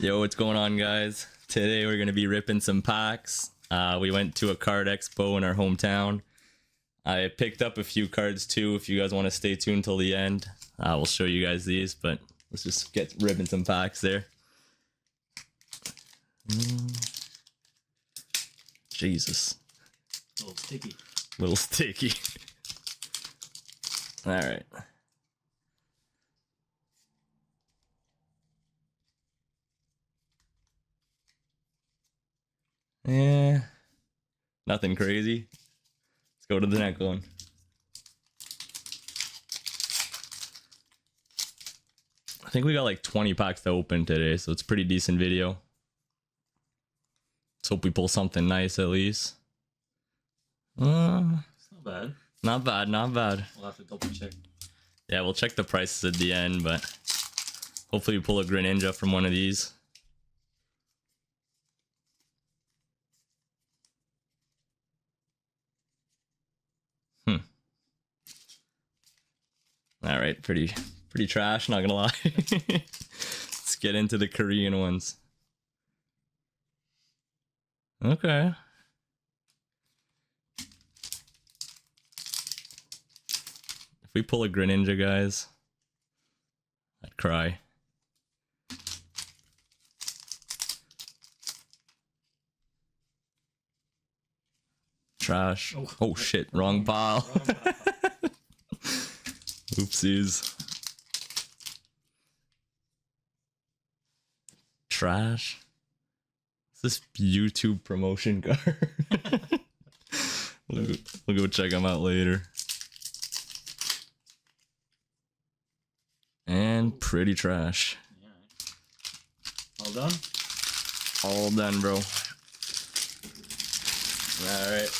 Yo, what's going on, guys? Today we're gonna be ripping some packs. We went to a card expo in our hometown. I picked up a few cards too. If you guys want to stay tuned till the end, we'll show you guys these. But let's just get ripping some packs there. Jesus, A little sticky. little sticky. All right. Yeah, nothing crazy. Let's go to the next one. I think we got like 20 packs to open today, so it's a pretty decent video. Let's hope we pull something nice at least. It's not bad. Not bad, not bad. We'll have to double check. Yeah, we'll check the prices at the end, but hopefully we pull a Greninja from one of these. All right, pretty trash, not gonna lie. Let's get into the Korean ones. Okay. If we pull a Greninja, guys, I'd cry. Trash. Oh shit, wrong pile. Oopsies. Trash. Is this YouTube promotion card? we'll go check them out later. And pretty trash. Yeah. All done? All done, bro. Alright.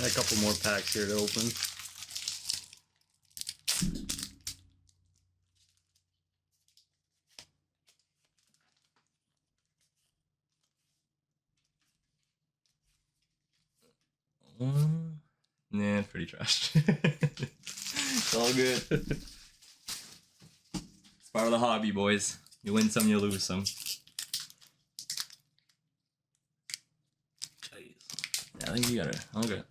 A couple more packs here to open. Nah, pretty trash. It's all good. It's part of the hobby, boys. You win some, you lose some. Jeez. Yeah, I think you gotta. Okay.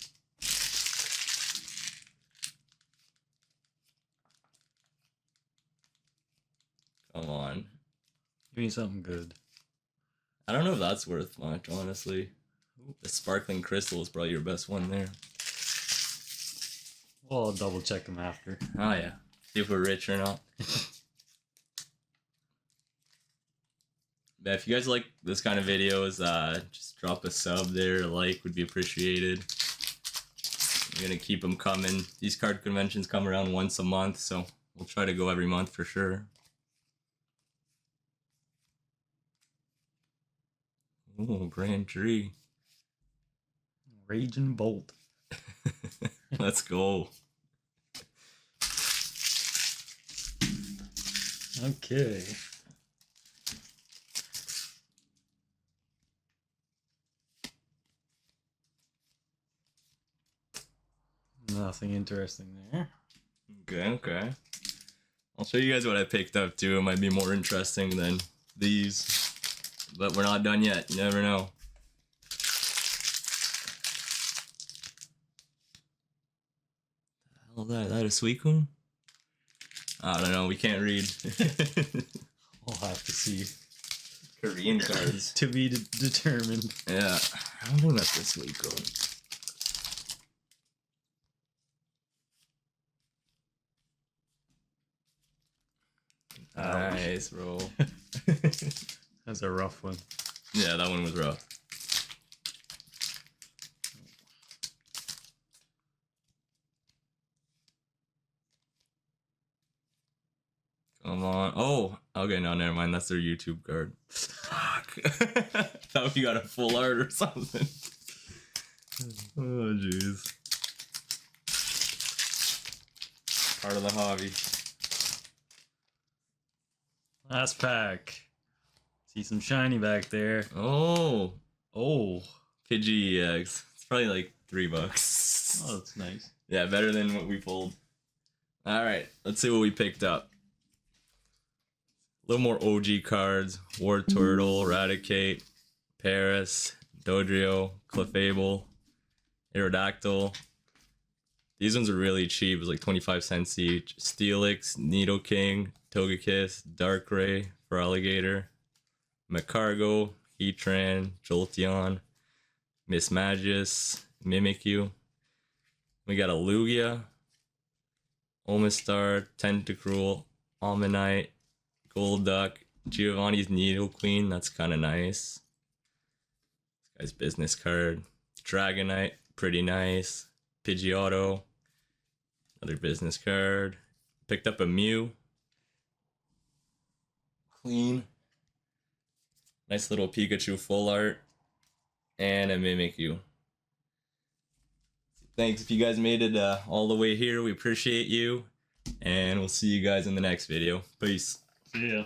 Come on. Give me something good. I don't know if that's worth much, honestly. The sparkling crystal is probably your best one there. Well, I'll double check them after. Oh yeah. See if we're rich or not. But if you guys like this kind of videos, just drop a sub there. A like would be appreciated. I'm gonna keep them coming. These card conventions come around once a month, so we'll try to go every month for sure. Ooh, Grand Tree. Raging Bolt. Let's go. Okay. Nothing interesting there. Okay. I'll show you guys what I picked up too. It might be more interesting than these. But we're not done yet. You never know. Hell, that a Suicune? I don't know. We can't read. I'll have to see. Korean cards. To be determined. Yeah. I don't think that's the Suicune. Nice, bro. That's a rough one. Yeah, that one was rough. Come on. Oh, okay, no, never mind. That's their YouTube card. Fuck. Thought we got a full art or something. Oh, jeez. Part of the hobby. Last pack. See some shiny back there. Oh, Oh. Pidgey EX. It's probably like $3. Oh, that's nice. Yeah, better than what we pulled. All right, let's see what we picked up. A little more OG cards: War Turtle, Eradicate, Paris, Dodrio, Clefable, Aerodactyl. These ones are really cheap. It was like 25 cents each. Steelix, Nidoking, Togekiss, Darkrai for Alligator, Macargo, Heatran, Jolteon, Mismagius, Mimikyu. We got a Lugia, Omastar, Tentacruel, Almanite, Golduck, Giovanni's Nidoqueen. That's kind of nice. This guy's business card. Dragonite, pretty nice. Pidgeotto, another business card. Picked up a Mew. Clean. Nice little Pikachu full art. And a Mimikyu. Thanks if you guys made it all the way here. We appreciate you. And we'll see you guys in the next video. Peace. See ya.